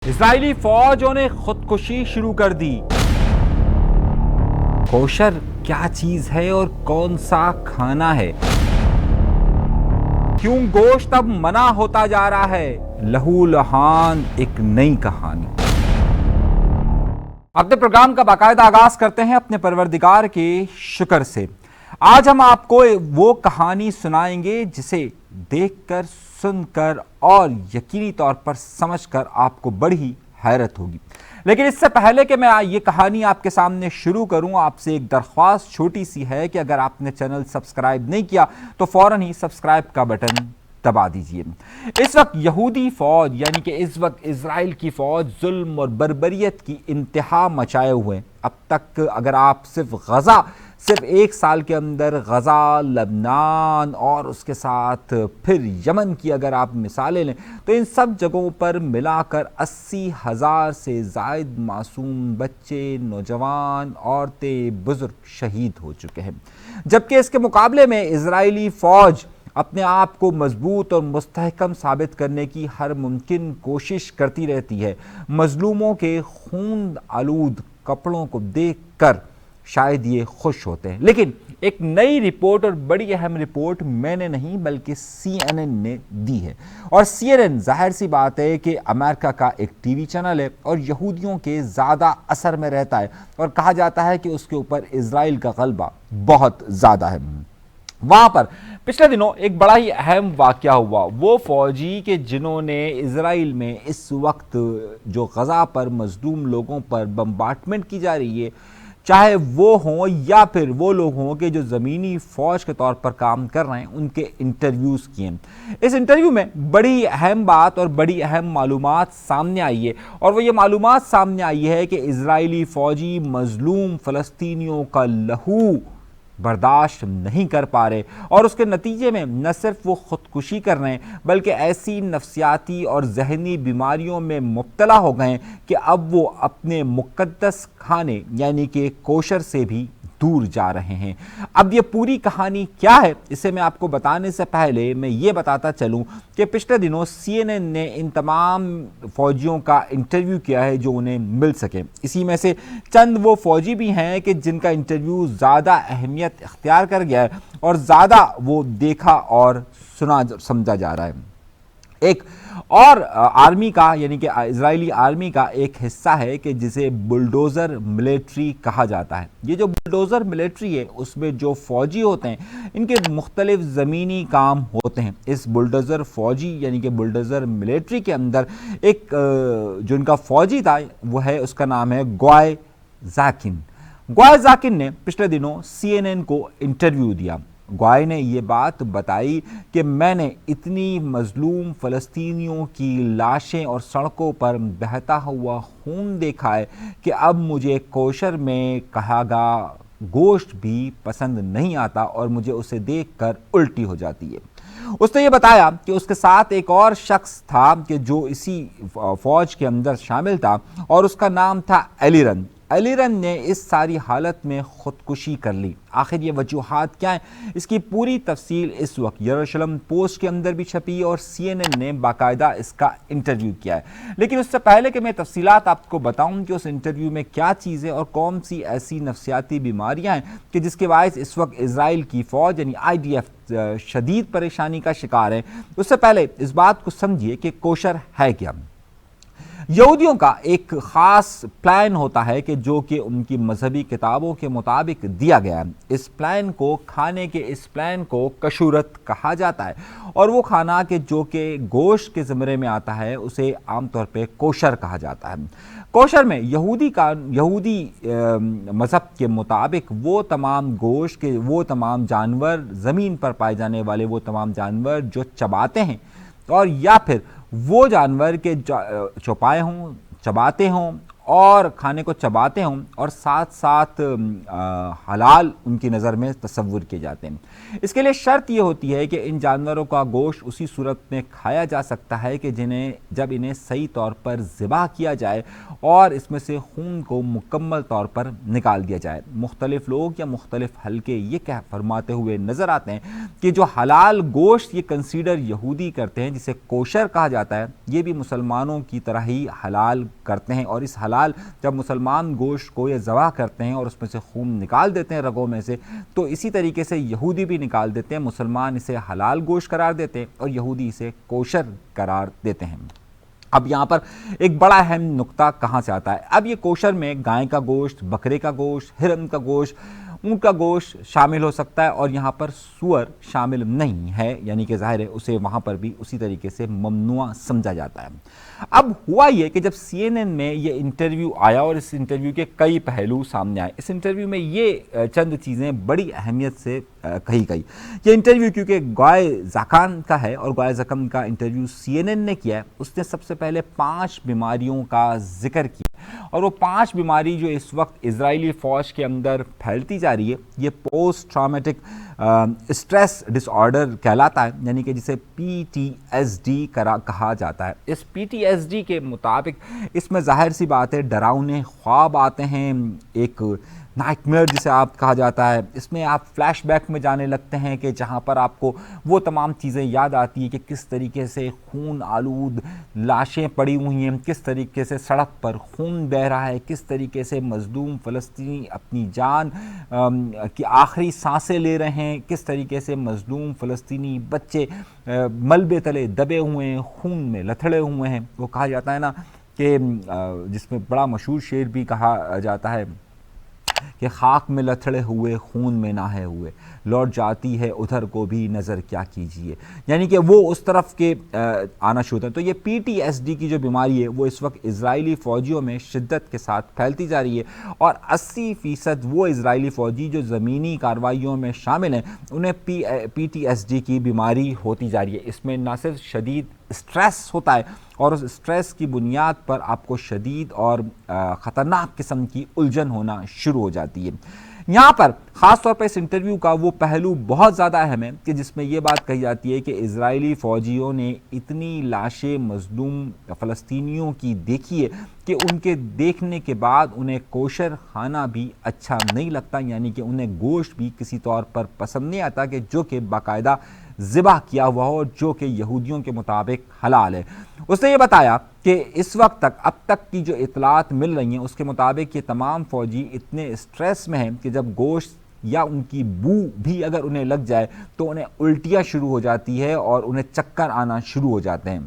اسرائیلی فوجوں نے خودکشی شروع کر دی۔ کوشر کیا چیز ہے اور کون سا کھانا ہے؟ کیوں گوشت اب منع ہوتا جا رہا ہے؟ لہو لہان ایک نئی کہانی۔ اپنے پروگرام کا باقاعدہ آغاز کرتے ہیں اپنے پروردگار کے شکر سے۔ آج ہم آپ کو وہ کہانی سنائیں گے جسے دیکھ کر، سن کر اور یقینی طور پر سمجھ کر آپ کو بڑی حیرت ہوگی۔ لیکن اس سے پہلے کہ میں یہ کہانی آپ کے سامنے شروع کروں، آپ سے ایک درخواست چھوٹی سی ہے کہ اگر آپ نے چینل سبسکرائب نہیں کیا تو فوراً ہی سبسکرائب کا بٹن دبا دیجئے۔ اس وقت یہودی فوج یعنی کہ اس وقت اسرائیل کی فوج ظلم اور بربریت کی انتہا مچائے ہوئے ہیں۔ اب تک اگر آپ صرف ایک سال کے اندر غزہ، لبنان اور اس کے ساتھ پھر یمن کی اگر آپ مثالیں لیں تو ان سب جگہوں پر ملا کر 80,000 سے زائد معصوم بچے، نوجوان، عورتیں، بزرگ شہید ہو چکے ہیں۔ جبکہ اس کے مقابلے میں اسرائیلی فوج اپنے آپ کو مضبوط اور مستحکم ثابت کرنے کی ہر ممکن کوشش کرتی رہتی ہے۔ مظلوموں کے خون آلود کپڑوں کو دیکھ کر شاید یہ خوش ہوتے ہیں، لیکن ایک نئی رپورٹ اور بڑی اہم رپورٹ میں نے نہیں بلکہ CNN نے دی ہے۔ اور CNN ظاہر سی بات ہے کہ امریکہ کا ایک ٹی وی چینل ہے اور یہودیوں کے زیادہ اثر میں رہتا ہے، اور کہا جاتا ہے کہ اس کے اوپر اسرائیل کا غلبہ بہت زیادہ ہے۔ وہاں پر پچھلے دنوں ایک بڑا ہی اہم واقعہ ہوا۔ وہ فوجی کہ جنہوں نے اسرائیل میں اس وقت جو غزہ پر مظلوم لوگوں پر بمبارڈمنٹ کی جا رہی ہے، چاہے وہ ہوں یا پھر وہ لوگ ہوں کہ جو زمینی فوج کے طور پر کام کر رہے ہیں، ان کے انٹرویوز کیے۔ اس انٹرویو میں بڑی اہم بات اور بڑی اہم معلومات سامنے آئی ہے، اور وہ یہ معلومات سامنے آئی ہے کہ اسرائیلی فوجی مظلوم فلسطینیوں کا لہو برداشت نہیں کر پا رہے، اور اس کے نتیجے میں نہ صرف وہ خودکشی کر رہے ہیں بلکہ ایسی نفسیاتی اور ذہنی بیماریوں میں مبتلا ہو گئے ہیں کہ اب وہ اپنے مقدس کھانے یعنی کہ کوشر سے بھی دور جا رہے ہیں۔ اب یہ پوری کہانی کیا ہے، اسے میں آپ کو بتانے سے پہلے میں یہ بتاتا چلوں کہ پچھلے دنوں CNN نے ان تمام فوجیوں کا انٹرویو کیا ہے جو انہیں مل سکے۔ اسی میں سے چند وہ فوجی بھی ہیں کہ جن کا انٹرویو زیادہ اہمیت اختیار کر گیا ہے اور زیادہ وہ دیکھا اور سنا سمجھا جا رہا ہے۔ ایک اور آرمی کا یعنی کہ اسرائیلی آرمی کا ایک حصہ ہے کہ جسے بلڈوزر ملٹری کہا جاتا ہے۔ یہ جو بلڈوزر ملٹری ہے، اس میں جو فوجی ہوتے ہیں ان کے مختلف زمینی کام ہوتے ہیں۔ اس بلڈوزر فوجی یعنی کہ بلڈوزر ملٹری کے اندر ایک جو ان کا فوجی تھا وہ ہے، اس کا نام ہے گوائے زاکن۔ گوائے زاکن نے پچھلے دنوں CNN کو انٹرویو دیا۔ گوائے نے یہ بات بتائی کہ میں نے اتنی مظلوم فلسطینیوں کی لاشیں اور سڑکوں پر بہتا ہوا خون دیکھا ہے کہ اب مجھے کوشر میں کہا گیا گوشت بھی پسند نہیں آتا اور مجھے اسے دیکھ کر الٹی ہو جاتی ہے۔ اس نے یہ بتایا کہ اس کے ساتھ ایک اور شخص تھا کہ جو اسی فوج کے اندر شامل تھا، اور اس کا نام تھا ایلیرن۔ ایلیرن نے اس ساری حالت میں خودکشی کر لی۔ آخر یہ وجوہات کیا ہیں، اس کی پوری تفصیل اس وقت یروشلم پوسٹ کے اندر بھی چھپی اور CNN نے باقاعدہ اس کا انٹرویو کیا ہے۔ لیکن اس سے پہلے کہ میں تفصیلات آپ کو بتاؤں کہ اس انٹرویو میں کیا چیزیں اور کون سی ایسی نفسیاتی بیماریاں ہیں کہ جس کے باعث اس وقت اسرائیل کی فوج یعنی IDF شدید پریشانی کا شکار ہے، اس سے پہلے اس بات کو سمجھیے کہ کوشر ہے کیا۔ یہودیوں کا ایک خاص پلان ہوتا ہے کہ جو کہ ان کی مذہبی کتابوں کے مطابق دیا گیا ہے۔ اس پلان کو کھانے کے اس پلان کو کشورت کہا جاتا ہے، اور وہ کھانا کہ جو کہ گوشت کے زمرے میں آتا ہے اسے عام طور پہ کوشر کہا جاتا ہے۔ کوشر میں یہودی مذہب کے مطابق وہ تمام گوشت کے وہ تمام جانور، زمین پر پائے جانے والے وہ تمام جانور جو چباتے ہیں، اور یا پھر وہ جانور کے چوپائے ہوں، چباتے ہوں اور کھانے کو چباتے ہوں اور ساتھ ساتھ حلال ان کی نظر میں تصور کیے جاتے ہیں۔ اس کے لیے شرط یہ ہوتی ہے کہ ان جانوروں کا گوشت اسی صورت میں کھایا جا سکتا ہے کہ جب انہیں صحیح طور پر ذبح کیا جائے اور اس میں سے خون کو مکمل طور پر نکال دیا جائے۔ مختلف لوگ یا مختلف حلقے یہ فرماتے ہوئے نظر آتے ہیں کہ جو حلال گوشت یہ کنسیڈر یہودی کرتے ہیں، جسے کوشر کہا جاتا ہے، یہ بھی مسلمانوں کی طرح ہی حلال کرتے ہیں، اور اس حلال جب مسلمان گوشت کو یہ ذبح کرتے ہیں اور اس میں سے خون نکال دیتے ہیں رگوں میں سے، تو اسی طریقے سے یہودی بھی نکال دیتے ہیں۔ مسلمان اسے حلال گوشت قرار دیتے ہیں اور یہودی اسے کوشر قرار دیتے ہیں۔ اب یہاں پر ایک بڑا اہم نقطہ کہاں سے آتا ہے؟ اب یہ کوشر میں گائے کا گوشت، بکرے کا گوشت، ہرن کا گوشت، اونٹ کا گوشت شامل ہو سکتا ہے، اور یہاں پر سور شامل نہیں ہے، یعنی کہ ظاہر ہے اسے وہاں پر بھی اسی طریقے سے ممنوع سمجھا جاتا ہے۔ اب ہوا یہ کہ جب CNN میں یہ انٹرویو آیا اور اس انٹرویو کے کئی پہلو سامنے آئے، اس انٹرویو میں یہ چند چیزیں بڑی اہمیت سے کہی گئی۔ یہ انٹرویو کیونکہ گوائے زاکان کا ہے اور گوائے زاکان کا انٹرویو CNN نے کیا ہے، اس نے سب سے پہلے 5 بیماریوں کا ذکر کیا، اور وہ 5 بیماری جو اس وقت اسرائیلی فوج کے اندر پھیلتی جا رہی ہے، یہ post traumatic stress dis order کہلاتا ہے، یعنی کہ جسے PTSD کہا جاتا ہے۔ اس PTSD کے مطابق اس میں ظاہر سی بات ہے ڈراؤنے خواب آتے ہیں، ایک نائٹ میئر جسے آپ کہا جاتا ہے، اس میں آپ فلیش بیک میں جانے لگتے ہیں کہ جہاں پر آپ کو وہ تمام چیزیں یاد آتی ہیں کہ کس طریقے سے خون آلود لاشیں پڑی ہوئی ہیں، کس طریقے سے سڑک پر خون بہہ رہا ہے، کس طریقے سے مظلوم فلسطینی اپنی جان کی آخری سانسیں لے رہے ہیں، کس طریقے سے مظلوم فلسطینی بچے ملبے تلے دبے ہوئے ہیں، خون میں لتھڑے ہوئے ہیں۔ وہ کہا جاتا ہے نا کہ جس میں بڑا مشہور شعر بھی کہا جاتا ہے کہ خاک میں لتھڑے ہوئے خون میں نہائے ہوئے، لوٹ جاتی ہے ادھر کو بھی نظر کیا کیجیے، یعنی کہ وہ اس طرف کے آنا شروع ہوتا ہے۔ تو یہ PTSD کی جو بیماری ہے وہ اس وقت اسرائیلی فوجیوں میں شدت کے ساتھ پھیلتی جا رہی ہے، اور 80% وہ اسرائیلی فوجی جو زمینی کارروائیوں میں شامل ہیں انہیں PTSD کی بیماری ہوتی جا رہی ہے۔ اس میں نہ صرف شدید اسٹریس ہوتا ہے، اور اس اسٹریس کی بنیاد پر آپ کو شدید اور خطرناک قسم کی الجھن ہونا شروع ہو جاتی ہے۔ یہاں پر خاص طور پر اس انٹرویو کا وہ پہلو بہت زیادہ اہم ہے کہ جس میں یہ بات کہی جاتی ہے کہ اسرائیلی فوجیوں نے اتنی لاشیں مظلوم فلسطینیوں کی دیکھی ہے کہ ان کے دیکھنے کے بعد انہیں کوشر کھانا بھی اچھا نہیں لگتا، یعنی کہ انہیں گوشت بھی کسی طور پر پسند نہیں آتا کہ جو کہ باقاعدہ ذبح کیا ہوا ہو، جو کہ یہودیوں کے مطابق حلال ہے۔ اس نے یہ بتایا کہ اس وقت تک اب تک کی جو اطلاعات مل رہی ہیں اس کے مطابق یہ تمام فوجی اتنے اسٹریس میں ہیں کہ جب گوشت یا ان کی بو بھی اگر انہیں لگ جائے تو انہیں الٹیاں شروع ہو جاتی ہے اور انہیں چکر آنا شروع ہو جاتے ہیں۔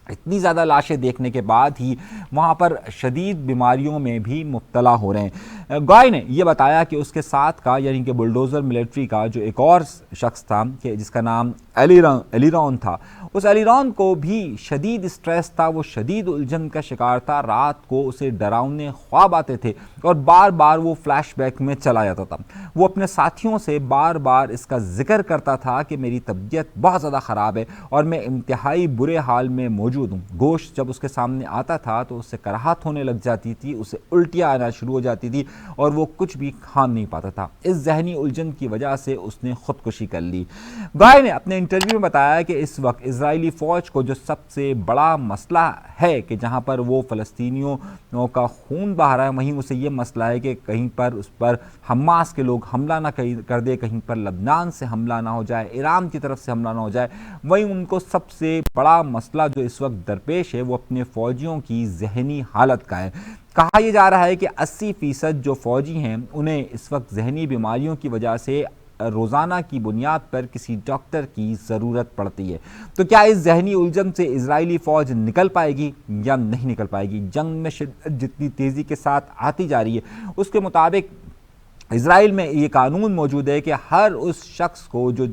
اتنی زیادہ لاشیں دیکھنے کے بعد ہی وہاں پر شدید بیماریوں میں بھی مبتلا ہو رہے ہیں۔ گوائے نے یہ بتایا کہ اس کے ساتھ کا یعنی کہ بلڈوزر ملٹری کا جو ایک اور شخص تھا کہ جس کا نام ایلیرون تھا، اس ایلیرون کو بھی شدید اسٹریس تھا، وہ شدید الجھن کا شکار تھا، رات کو اسے ڈراؤنے خواب آتے تھے اور بار بار وہ فلیش بیک میں چلا جاتا تھا۔ وہ اپنے ساتھیوں سے بار بار اس کا ذکر کرتا تھا کہ میری طبیعت بہت زیادہ خراب ہے اور میں انتہائی برے حال میں موجود ہوں۔ گوشت جب اس کے سامنے آتا تھا تو اس سے کراہت ہونے لگ جاتی تھی، اسے الٹیاں آنا شروع ہو جاتی تھی اور وہ کچھ بھی کھا نہیں پاتا تھا۔ اس ذہنی الجھن کی وجہ سے اس نے خودکشی کر لی۔ گوائے نے اپنے انٹرویو میں بتایا کہ اس وقت اسرائیلی فوج کو جو سب سے بڑا مسئلہ ہے کہ جہاں پر وہ فلسطینیوں کا خون بہہ رہا ہے، وہیں اسے یہ مسئلہ ہے کہ کہیں پر اس پر حماس کے لوگ حملہ نہ کر دے، کہیں پر لبنان سے حملہ نہ ہو جائے، ایران کی طرف سے حملہ نہ ہو جائے۔ وہیں ان کو سب سے بڑا مسئلہ جو اس وقت درپیش ہے وہ اپنے فوجیوں کی ذہنی حالت کا ہے۔ کہا یہ جا رہا ہے کہ 80% جو فوجی ہیں انہیں اس وقت ذہنی بیماریوں کی وجہ سے روزانہ کی بنیاد پر کسی ڈاکٹر کی ضرورت پڑتی ہے۔ تو کیا اس ذہنی الجھن سے اسرائیلی فوج نکل پائے گی یا نہیں نکل پائے گی؟ جنگ میں شدت جتنی تیزی کے ساتھ آتی جا رہی ہے اس کے مطابق اسرائیل میں یہ قانون موجود ہے کہ ہر اس شخص کو جو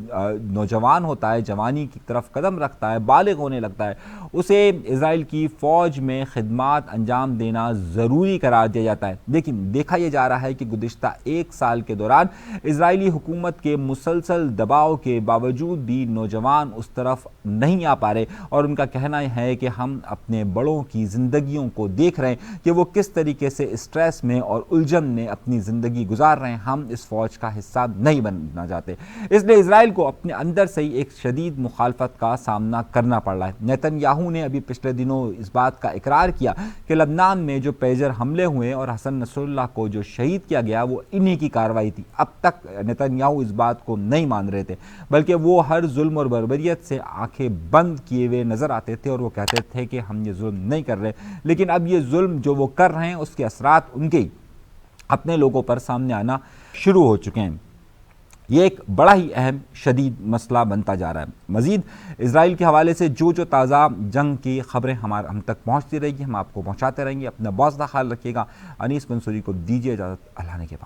نوجوان ہوتا ہے، جوانی کی طرف قدم رکھتا ہے، بالغ ہونے لگتا ہے، اسے اسرائیل کی فوج میں خدمات انجام دینا ضروری قرار دیا جاتا ہے۔ لیکن دیکھا یہ جا رہا ہے کہ گزشتہ 1 سال کے دوران اسرائیلی حکومت کے مسلسل دباؤ کے باوجود بھی نوجوان اس طرف نہیں آ پا رہے، اور ان کا کہنا ہے کہ ہم اپنے بڑوں کی زندگیوں کو دیکھ رہے ہیں کہ وہ کس طریقے سے اسٹریس میں اور الجھن میں اپنی زندگی گزار رہے ہیں، ہم اس فوج کا حصہ نہیں بننا چاہتے۔ اس لیے اسرائیل کو اپنے اندر سے ہی ایک شدید مخالفت کا سامنا کرنا پڑ رہا ہے۔ نیتن یاہو نے ابھی پچھلے دنوں اس بات کا اقرار کیا کہ لبنان میں جو پیجر حملے ہوئے اور حسن نصر اللہ کو جو شہید کیا گیا وہ انہی کی کارروائی تھی۔ اب تک نیتن یاہو اس بات کو نہیں مان رہے تھے، بلکہ وہ ہر ظلم اور بربریت سے آنکھیں بند کیے ہوئے نظر آتے تھے، اور وہ کہتے تھے کہ ہم یہ ظلم نہیں کر رہے، لیکن اب یہ ظلم جو وہ کر رہے ہیں اس کے اثرات ان کے اپنے لوگوں پر سامنے آنا شروع ہو چکے ہیں۔ یہ ایک بڑا ہی اہم شدید مسئلہ بنتا جا رہا ہے۔ مزید اسرائیل کے حوالے سے جو تازہ جنگ کی خبریں ہم تک پہنچتی رہے گی، ہم آپ کو پہنچاتے رہیں گے۔ اپنا بہت زیادہ خیال رکھیے گا۔ انیس منصوری کو دیجیے اجازت، اللہ نے کے بعد۔